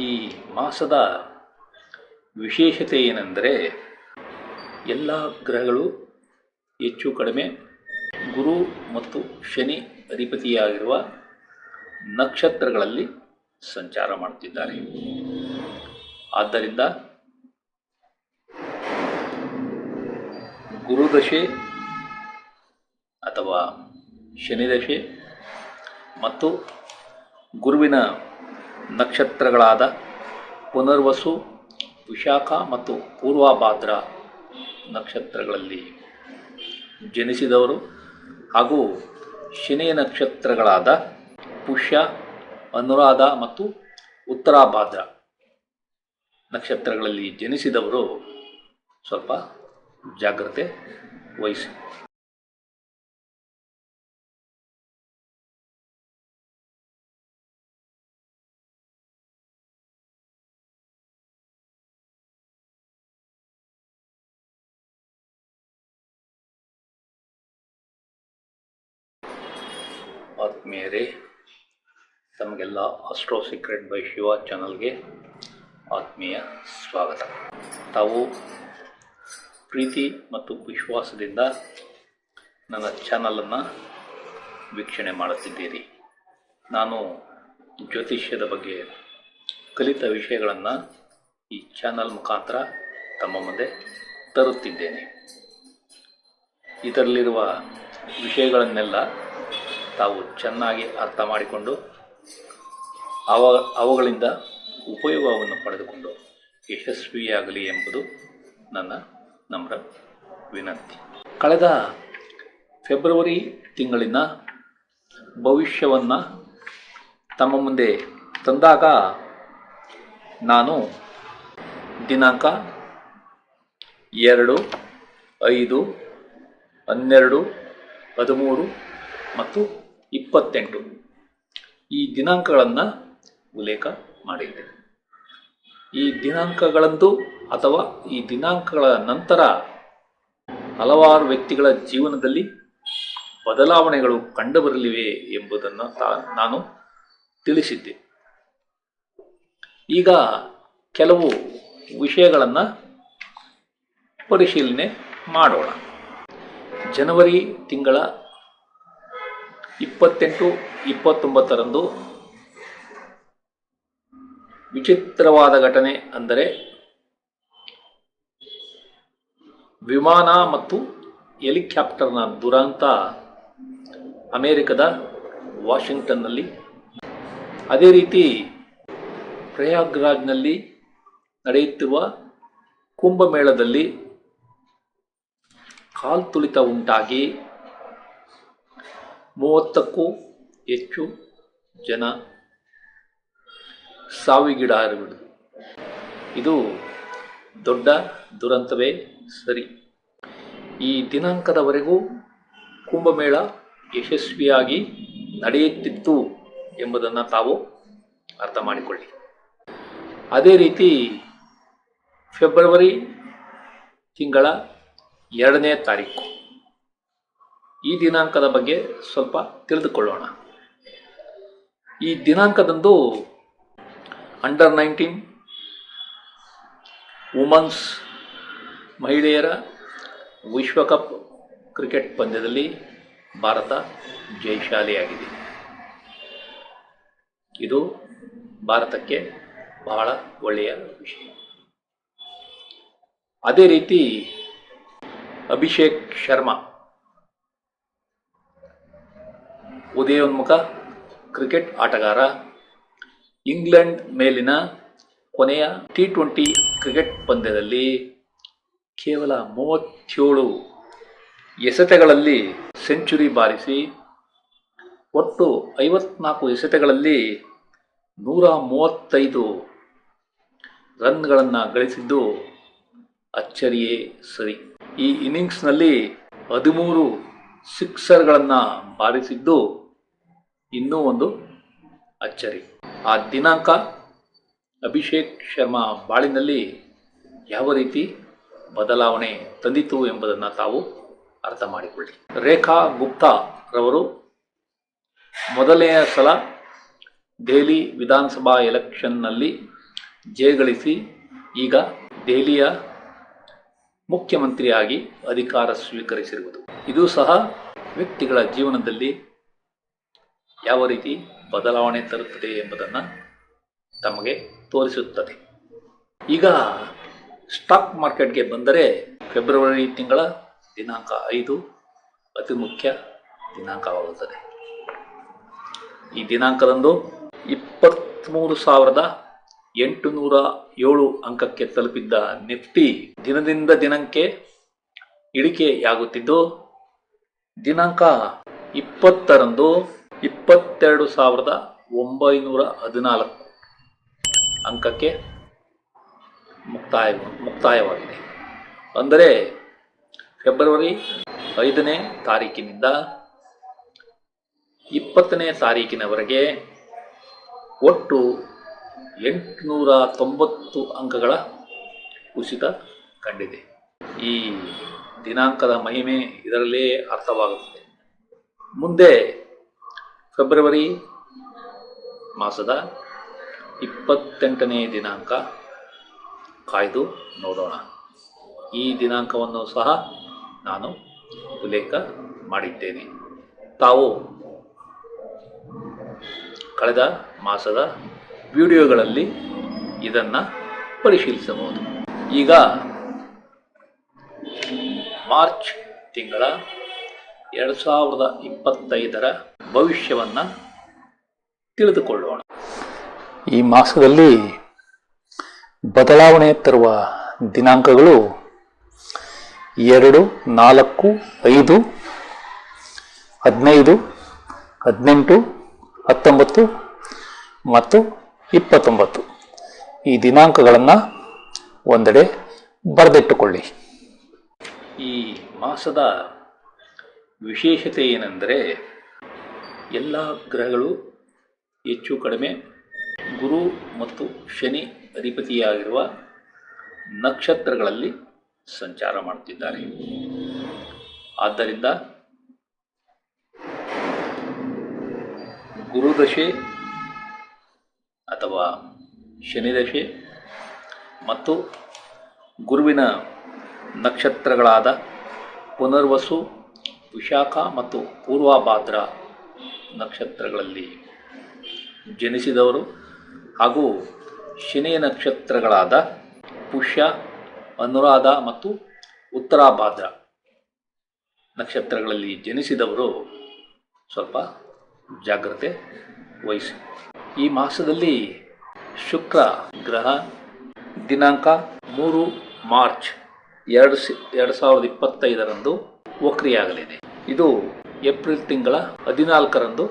ಈ ಮಾಸದ ವಿಶೇಷತೆ ಏನೆಂದರೆ ಎಲ್ಲ ಗ್ರಹಗಳು ಹೆಚ್ಚು ಕಡಿಮೆ ಗುರು ಮತ್ತು ಶನಿ ಅಧಿಪತಿಯಾಗಿರುವ ನಕ್ಷತ್ರಗಳಲ್ಲಿ ಸಂಚಾರ ಮಾಡುತ್ತಿದ್ದಾರೆ. ಆದ್ದರಿಂದ ಗುರುದಶೆ ಅಥವಾ ಶನಿದಶೆ ಮತ್ತು ಗುರುವಿನ ನಕ್ಷತ್ರಗಳಾದ ಪುನರ್ವಸು, ವಿಶಾಖ ಮತ್ತು ಪೂರ್ವಭಾದ್ರ ನಕ್ಷತ್ರಗಳಲ್ಲಿ ಜನಿಸಿದವರು ಹಾಗೂ ಶನಿಯ ನಕ್ಷತ್ರಗಳಾದ ಪುಷ್ಯ, ಅನುರಾಧ ಮತ್ತು ಉತ್ತರಾಭಾದ್ರ ನಕ್ಷತ್ರಗಳಲ್ಲಿ ಜನಿಸಿದವರು ಸ್ವಲ್ಪ ಜಾಗ್ರತೆ ವಹಿಸಿ. ಆತ್ಮೀಯರೇ, ತಮಗೆಲ್ಲ ಆಸ್ಟ್ರೋ ಸೀಕ್ರೆಟ್ ಬೈ ಶಿವ ಚಾನಲ್ಗೆ ಆತ್ಮೀಯ ಸ್ವಾಗತ. ತಾವು ಪ್ರೀತಿ ಮತ್ತು ವಿಶ್ವಾಸದಿಂದ ನನ್ನ ಚಾನಲನ್ನು ವೀಕ್ಷಣೆ ಮಾಡುತ್ತಿದ್ದೀರಿ. ನಾನು ಜ್ಯೋತಿಷ್ಯದ ಬಗ್ಗೆ ಕಲಿತ ವಿಷಯಗಳನ್ನು ಈ ಚಾನಲ್ ಮುಖಾಂತರ ತಮ್ಮ ಮುಂದೆ ತರುತ್ತಿದ್ದೇನೆ. ಇದರಲ್ಲಿರುವ ವಿಷಯಗಳನ್ನೆಲ್ಲ ತಾವು ಚೆನ್ನಾಗಿ ಅರ್ಥ ಮಾಡಿಕೊಂಡು ಅವುಗಳಿಂದ ಉಪಯೋಗವನ್ನು ಪಡೆದುಕೊಂಡು ಯಶಸ್ವಿಯಾಗಲಿ ಎಂಬುದು ನನ್ನ ನಮ್ರ ವಿನಂತಿ. ಕಳೆದ ಫೆಬ್ರವರಿ ತಿಂಗಳಿನ ಭವಿಷ್ಯವನ್ನು ತಮ್ಮ ಮುಂದೆ ತಂದಾಗ ನಾನು ದಿನಾಂಕ 2, 5, 12, 13 ಮತ್ತು 28 ಈ ದಿನಾಂಕಗಳನ್ನು ಉಲ್ಲೇಖ ಮಾಡಿದ್ದೆ. ಈ ದಿನಾಂಕಗಳಂದು ಅಥವಾ ಈ ದಿನಾಂಕಗಳ ನಂತರ ಹಲವಾರು ವ್ಯಕ್ತಿಗಳ ಜೀವನದಲ್ಲಿ ಬದಲಾವಣೆಗಳು ಕಂಡುಬರಲಿವೆ ಎಂಬುದನ್ನು ನಾನು ತಿಳಿಸಿದ್ದೆ. ಈಗ ಕೆಲವು ವಿಷಯಗಳನ್ನು ಪರಿಶೀಲನೆ ಮಾಡೋಣ. ಜನವರಿ ತಿಂಗಳ 28, 29ರಂದು ವಿಚಿತ್ರವಾದ ಘಟನೆ ಅಂದರೆ ವಿಮಾನ ಮತ್ತು ಹೆಲಿಕಾಪ್ಟರ್ನ ದುರಂತ ಅಮೆರಿಕದ ವಾಷಿಂಗ್ಟನ್ನಲ್ಲಿ, ಅದೇ ರೀತಿ ಪ್ರಯಾಗ್ರಾಜ್ನಲ್ಲಿ ನಡೆಯುತ್ತಿರುವ ಕುಂಭಮೇಳದಲ್ಲಿ ಕಾಲ್ತುಳಿತ ಉಂಟಾಗಿ 30ಕ್ಕೂ ಹೆಚ್ಚು ಜನ ಸಾವಿಗೀಡಾಗಿರುವುದು. ಇದು ದೊಡ್ಡ ದುರಂತವೇ ಸರಿ. ಈ ದಿನಾಂಕದವರೆಗೂ ಕುಂಭಮೇಳ ಯಶಸ್ವಿಯಾಗಿ ನಡೆಯುತ್ತಿತ್ತು ಎಂಬುದನ್ನು ತಾವು ಅರ್ಥ ಮಾಡಿಕೊಳ್ಳಿ. ಅದೇ ರೀತಿ ಫೆಬ್ರವರಿ ತಿಂಗಳ 2ನೇ ತಾರೀಕು ಈ ದಿನಾಂಕದ ಬಗ್ಗೆ ಸ್ವಲ್ಪ ತಿಳಿದುಕೊಳ್ಳೋಣ. ಈ ದಿನಾಂಕದಂದು ಅಂಡರ್ 19 ವುಮನ್ಸ್ ಮಹಿಳೆಯರ ವಿಶ್ವಕಪ್ ಕ್ರಿಕೆಟ್ ಪಂದ್ಯದಲ್ಲಿ ಭಾರತ ಜಯಶಾಲಿಯಾಗಿದೆ. ಇದು ಭಾರತಕ್ಕೆ ಬಹಳ ಒಳ್ಳೆಯ ವಿಷಯ. ಅದೇ ರೀತಿ ಅಭಿಷೇಕ್ ಶರ್ಮಾ ಉದಯೋನ್ಮುಖ ಕ್ರಿಕೆಟ್ ಆಟಗಾರ ಇಂಗ್ಲೆಂಡ್ ಮೇಲಿನ ಕೊನೆಯ T20 ಕ್ರಿಕೆಟ್ ಪಂದ್ಯದಲ್ಲಿ ಕೇವಲ 37 ಎಸೆತಗಳಲ್ಲಿ ಸೆಂಚುರಿ ಬಾರಿಸಿ ಒಟ್ಟು 54 ಎಸೆತಗಳಲ್ಲಿ 135 ರನ್ಗಳನ್ನು ಗಳಿಸಿದ್ದು ಅಚ್ಚರಿಯೇ ಸರಿ. ಈ ಇನ್ನಿಂಗ್ಸ್ನಲ್ಲಿ 13 ಸಿಕ್ಸರ್ಗಳನ್ನು ಬಾರಿಸಿದ್ದು ಇನ್ನೂ ಒಂದು ಅಚ್ಚರಿ. ಆ ದಿನಾಂಕ ಅಭಿಷೇಕ್ ಶರ್ಮಾ ಬಾಳಿನಲ್ಲಿ ಯಾವ ರೀತಿ ಬದಲಾವಣೆ ತಂದಿತು ಎಂಬುದನ್ನು ತಾವು ಅರ್ಥ ಮಾಡಿಕೊಳ್ಳಿ. ರೇಖಾ ಗುಪ್ತಾ ರವರು ಮೊದಲನೆಯ ಸಲ ದೆಹಲಿ ವಿಧಾನಸಭಾ ಎಲೆಕ್ಷನ್ನಲ್ಲಿ ಜಯಗಳಿಸಿ ಈಗ ದೆಹಲಿಯ ಮುಖ್ಯಮಂತ್ರಿಯಾಗಿ ಅಧಿಕಾರ ಸ್ವೀಕರಿಸಿರುವುದು. ಇದು ಸಹ ವ್ಯಕ್ತಿಗಳ ಜೀವನದಲ್ಲಿ ಯಾವ ರೀತಿ ಬದಲಾವಣೆ ತರುತ್ತದೆ ಎಂಬುದನ್ನು ತಮಗೆ ತೋರಿಸುತ್ತದೆ. ಈಗ ಸ್ಟಾಕ್ ಮಾರ್ಕೆಟ್ಗೆ ಬಂದರೆ ಫೆಬ್ರವರಿ ತಿಂಗಳ ದಿನಾಂಕ 5 ಅತಿ ಮುಖ್ಯ ದಿನಾಂಕವಾಗುತ್ತದೆ. ಈ ದಿನಾಂಕದಂದು 23,807 ಅಂಕಕ್ಕೆ ತಲುಪಿದ್ದ ನಿಫ್ಟಿ ದಿನದಿಂದ ದಿನಕ್ಕೆ ಇಳಿಕೆಯಾಗುತ್ತಿದ್ದು ದಿನಾಂಕ 20ರಂದು 22,914 ಅಂಕಕ್ಕೆ ಮುಕ್ತಾಯವಾಗಿದೆ. ಅಂದರೆ ಫೆಬ್ರವರಿ 5ನೇ ತಾರೀಕಿನಿಂದ 20ನೇ ತಾರೀಕಿನವರೆಗೆ ಒಟ್ಟು 890 ಅಂಕಗಳ ಕುಸಿತ ಕಂಡಿದೆ. ಈ ದಿನಾಂಕದ ಮಹಿಮೆ ಇದರಲ್ಲೇ ಅರ್ಥವಾಗುತ್ತದೆ. ಮುಂದೆ ಫೆಬ್ರವರಿ ಮಾಸದ 28ನೇ ದಿನಾಂಕ ಕಾಯ್ದು ನೋಡೋಣ. ಈ ದಿನಾಂಕವನ್ನು ಸಹ ನಾನು ಉಲ್ಲೇಖ ಮಾಡಿದ್ದೇನೆ. ತಾವು ಕಳೆದ ಮಾಸದ ವಿಡಿಯೋಗಳಲ್ಲಿ ಇದನ್ನು ಪರಿಶೀಲಿಸಬಹುದು. ಈಗ ಮಾರ್ಚ್ ತಿಂಗಳ 2025ರ ಭವಿಷ್ಯವನ್ನು ತಿಳಿದುಕೊಳ್ಳೋಣ. ಈ ಮಾಸದಲ್ಲಿ ಬದಲಾವಣೆ ತರುವ ದಿನಾಂಕಗಳು 2, 4, 5, 15, 18, 19 ಮತ್ತು 29 ಈ ದಿನಾಂಕಗಳನ್ನು ಒಂದೆಡೆ ಬರೆದಿಟ್ಟುಕೊಳ್ಳಿ. ಈ ಮಾಸದ ವಿಶೇಷತೆ ಏನೆಂದರೆ ಎಲ್ಲ ಗ್ರಹಗಳು ಹೆಚ್ಚು ಕಡಿಮೆ ಗುರು ಮತ್ತು ಶನಿ ಅಧಿಪತಿಯಾಗಿರುವ ನಕ್ಷತ್ರಗಳಲ್ಲಿ ಸಂಚಾರ ಮಾಡುತ್ತಿದ್ದಾರೆ. ಆದ್ದರಿಂದ ಗುರುದಶೆ ಅಥವಾ ಶನಿದಶೆ ಮತ್ತು ಗುರುವಿನ ನಕ್ಷತ್ರಗಳಾದ ಪುನರ್ವಸು, ವಿಶಾಖ ಮತ್ತು ಪೂರ್ವಭಾದ್ರ ನಕ್ಷತ್ರಗಳಲ್ಲಿ ಜನಿಸಿದವರು ಹಾಗೂ ಶನಿಯ ನಕ್ಷತ್ರಗಳಾದ ಪುಷ್ಯ, ಅನುರಾಧ ಮತ್ತು ಉತ್ತರಾಭಾದ್ರ ನಕ್ಷತ್ರಗಳಲ್ಲಿ ಜನಿಸಿದವರು ಸ್ವಲ್ಪ ಜಾಗ್ರತೆ ವಹಿಸಿ. ಈ ಮಾಸದಲ್ಲಿ ಶುಕ್ರ ಗ್ರಹ ದಿನಾಂಕ 3 ಮಾರ್ಚ್ 2025ರಂದು ವಕ್ರಿಯಾಗಲಿದೆ. ಇದು ಏಪ್ರಿಲ್ ತಿಂಗಳ 14ರಂದು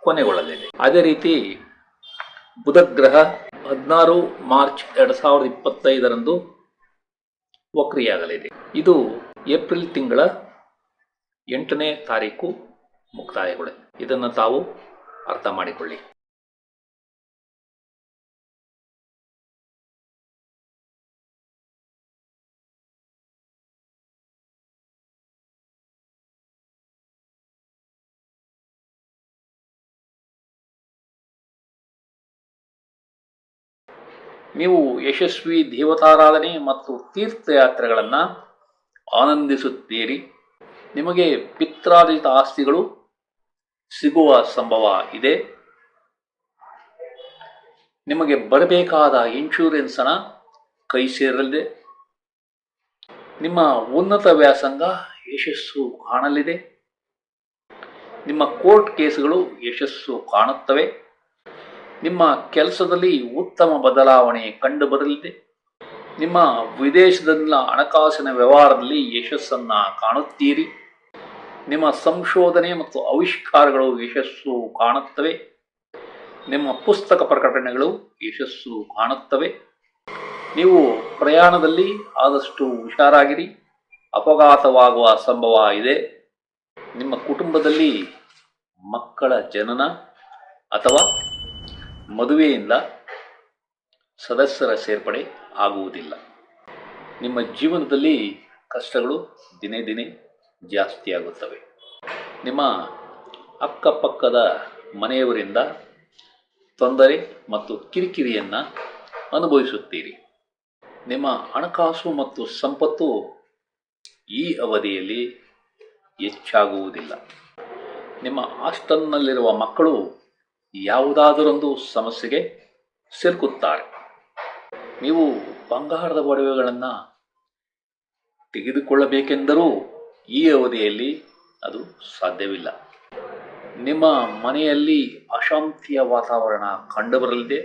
ಕೊನೆಗೊಳ್ಳಲಿದೆ. ಅದೇ ರೀತಿ ಬುಧ ಗ್ರಹ 16 ಮಾರ್ಚ್ 2025ರಂದು ವಕ್ರಿಯಾಗಲಿದೆ. ಇದು ಏಪ್ರಿಲ್ ತಿಂಗಳ 8ನೇ ತಾರೀಕು ಮುಕ್ತಾಯಗೊಳ್ಳಿದೆ. ಇದನ್ನು ತಾವು ಅರ್ಥ ಮಾಡಿಕೊಳ್ಳಿ. ನೀವು ಯಶಸ್ವಿ ದೇವತಾರಾಧನೆ ಮತ್ತು ತೀರ್ಥಯಾತ್ರೆಗಳನ್ನು ಆನಂದಿಸುತ್ತೀರಿ. ನಿಮಗೆ ಪಿತ್ರಾರ್ಜಿತ ಆಸ್ತಿಗಳು ಸಿಗುವ ಸಂಭವ ಇದೆ. ನಿಮಗೆ ಬರಬೇಕಾದ ಇನ್ಶೂರೆನ್ಸ್ ಹಣ ಕೈ ಸೇರಲಿದೆ. ನಿಮ್ಮ ಉನ್ನತ ವ್ಯಾಸಂಗ ಯಶಸ್ಸು ಕಾಣಲಿದೆ. ನಿಮ್ಮ ಕೋರ್ಟ್ ಕೇಸುಗಳು ಯಶಸ್ಸು ಕಾಣುತ್ತವೆ. ನಿಮ್ಮ ಕೆಲಸದಲ್ಲಿ ಉತ್ತಮ ಬದಲಾವಣೆ ಕಂಡುಬರಲಿದೆ. ನಿಮ್ಮ ವಿದೇಶದಲ್ಲಿನ ಹಣಕಾಸಿನ ವ್ಯವಹಾರದಲ್ಲಿ ಯಶಸ್ಸನ್ನು ಕಾಣುತ್ತೀರಿ. ನಿಮ್ಮ ಸಂಶೋಧನೆ ಮತ್ತು ಆವಿಷ್ಕಾರಗಳು ಯಶಸ್ಸು ಕಾಣುತ್ತವೆ. ನಿಮ್ಮ ಪುಸ್ತಕ ಪ್ರಕಟಣೆಗಳು ಯಶಸ್ಸು ಕಾಣುತ್ತವೆ. ನೀವು ಪ್ರಯಾಣದಲ್ಲಿ ಆದಷ್ಟು ಹುಷಾರಾಗಿರಿ. ಅಪಘಾತವಾಗುವ ಸಂಭವ ಇದೆ. ನಿಮ್ಮ ಕುಟುಂಬದಲ್ಲಿ ಮಕ್ಕಳ ಜನನ ಅಥವಾ ಮದುವೆಯಿಂದ ಸದಸ್ಯರ ಸೇರ್ಪಡೆ ಆಗುವುದಿಲ್ಲ. ನಿಮ್ಮ ಜೀವನದಲ್ಲಿ ಕಷ್ಟಗಳು ದಿನೇ ದಿನೇ ಜಾಸ್ತಿಯಾಗುತ್ತವೆ. ನಿಮ್ಮ ಅಕ್ಕಪಕ್ಕದ ಮನೆಯವರಿಂದ ತೊಂದರೆ ಮತ್ತು ಕಿರಿಕಿರಿಯನ್ನು ಅನುಭವಿಸುತ್ತೀರಿ. ನಿಮ್ಮ ಹಣಕಾಸು ಮತ್ತು ಸಂಪತ್ತು ಈ ಅವಧಿಯಲ್ಲಿ ಹೆಚ್ಚಾಗುವುದಿಲ್ಲ. ನಿಮ್ಮ ಹಾಸ್ಟೆಲ್ನಲ್ಲಿರುವ ಮಕ್ಕಳು ಯಾವುದಾದರೊಂದು ಸಮಸ್ಯೆಗೆ ಸಿಲುಕುತ್ತಾರೆ. ನೀವು ಬಂಗಾರದ ಒಡವೆಗಳನ್ನು ತೆಗೆದುಕೊಳ್ಳಬೇಕೆಂದರೂ ಈ ಅವಧಿಯಲ್ಲಿ ಅದು ಸಾಧ್ಯವಿಲ್ಲ. ನಿಮ್ಮ ಮನೆಯಲ್ಲಿ ಅಶಾಂತಿಯ ವಾತಾವರಣ ಕಂಡುಬರಲಿದೆ.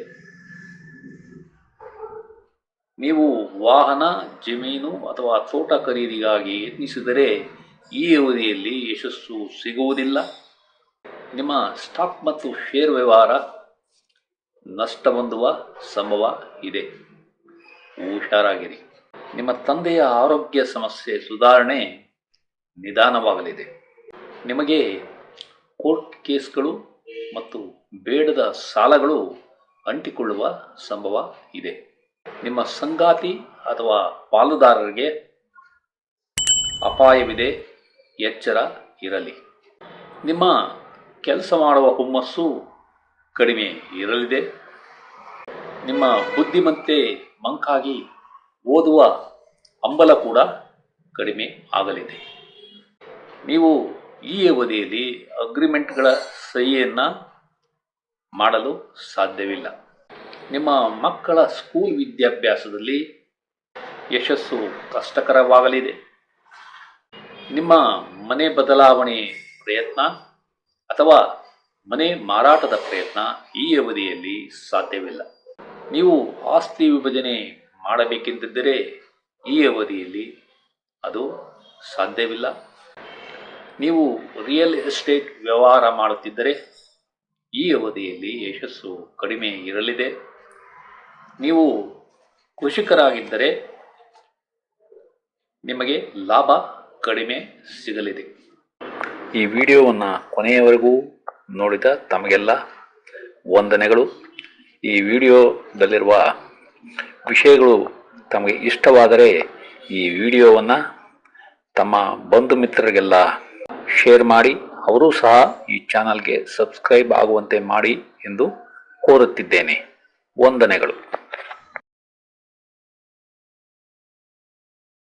ನೀವು ವಾಹನ, ಜಮೀನು ಅಥವಾ ತೋಟ ಖರೀದಿಗಾಗಿ ಯತ್ನಿಸಿದರೆ ಈ ಅವಧಿಯಲ್ಲಿ ಯಶಸ್ಸು ಸಿಗುವುದಿಲ್ಲ. ನಿಮ್ಮ ಸ್ಟಾಕ್ ಮತ್ತು ಶೇರ್ ವ್ಯವಹಾರ ನಷ್ಟ ಹೊಂದುವ ಸಂಭವ ಇದೆ. ಹುಷಾರಾಗಿರಿ. ನಿಮ್ಮ ತಂದೆಯ ಆರೋಗ್ಯ ಸಮಸ್ಯೆ ಸುಧಾರಣೆ ನಿಧಾನವಾಗಲಿದೆ. ನಿಮಗೆ ಕೋರ್ಟ್ ಕೇಸ್ಗಳು ಮತ್ತು ಬೇಡದ ಸಾಲಗಳು ಅಂಟಿಕೊಳ್ಳುವ ಸಂಭವ ಇದೆ. ನಿಮ್ಮ ಸಂಗಾತಿ ಅಥವಾ ಪಾಲುದಾರರಿಗೆ ಅಪಾಯವಿದೆ, ಎಚ್ಚರ ಇರಲಿ. ನಿಮ್ಮ ಕೆಲಸ ಮಾಡುವ ಹುಮ್ಮಸ್ಸು ಕಡಿಮೆ ಇರಲಿದೆ. ನಿಮ್ಮ ಬುದ್ಧಿಮತ್ತೆ ಮಂಕಾಗಿ ಓದುವ ಹಂಬಲ ಕೂಡ ಕಡಿಮೆ ಆಗಲಿದೆ. ನೀವು ಈ ಅವಧಿಯಲ್ಲಿ ಅಗ್ರಿಮೆಂಟ್ಗಳ ಸಹಿಯನ್ನು ಮಾಡಲು ಸಾಧ್ಯವಿಲ್ಲ. ನಿಮ್ಮ ಮಕ್ಕಳ ಸ್ಕೂಲ್ ವಿದ್ಯಾಭ್ಯಾಸದಲ್ಲಿ ಯಶಸ್ಸು ಕಷ್ಟಕರವಾಗಲಿದೆ. ನಿಮ್ಮ ಮನೆ ಬದಲಾವಣೆ ಪ್ರಯತ್ನ ಅಥವಾ ಮನೆ ಮಾರಾಟದ ಪ್ರಯತ್ನ ಈ ಅವಧಿಯಲ್ಲಿ ಸಾಧ್ಯವಿಲ್ಲ. ನೀವು ಆಸ್ತಿ ವಿಭಜನೆ ಮಾಡಬೇಕೆಂದಿದ್ದರೆ ಈ ಅವಧಿಯಲ್ಲಿ ಅದು ಸಾಧ್ಯವಿಲ್ಲ. ನೀವು ರಿಯಲ್ ಎಸ್ಟೇಟ್ ವ್ಯವಹಾರ ಮಾಡುತ್ತಿದ್ದರೆ ಈ ಅವಧಿಯಲ್ಲಿ ಯಶಸ್ಸು ಕಡಿಮೆ ಇರಲಿದೆ. ನೀವು ಕೃಷಿಕರಾಗಿದ್ದರೆ ನಿಮಗೆ ಲಾಭ ಕಡಿಮೆ ಸಿಗಲಿದೆ. ಈ ವಿಡಿಯೋವನ್ನು ಕೊನೆಯವರೆಗೂ ನೋಡಿದ ತಮಗೆಲ್ಲ ವಂದನೆಗಳು. ಈ ವಿಡಿಯೋದಲ್ಲಿರುವ ವಿಷಯಗಳು ತಮಗೆ ಇಷ್ಟವಾದರೆ ಈ ವಿಡಿಯೋವನ್ನು ತಮ್ಮ ಬಂಧು ಮಿತ್ರರಿಗೆಲ್ಲ ಶೇರ್ ಮಾಡಿ, ಅವರೂ ಸಹ ಈ ಚಾನಲ್ಗೆ ಸಬ್ಸ್ಕ್ರೈಬ್ ಆಗುವಂತೆ ಮಾಡಿ ಎಂದು ಕೋರುತ್ತಿದ್ದೇನೆ. ವಂದನೆಗಳು.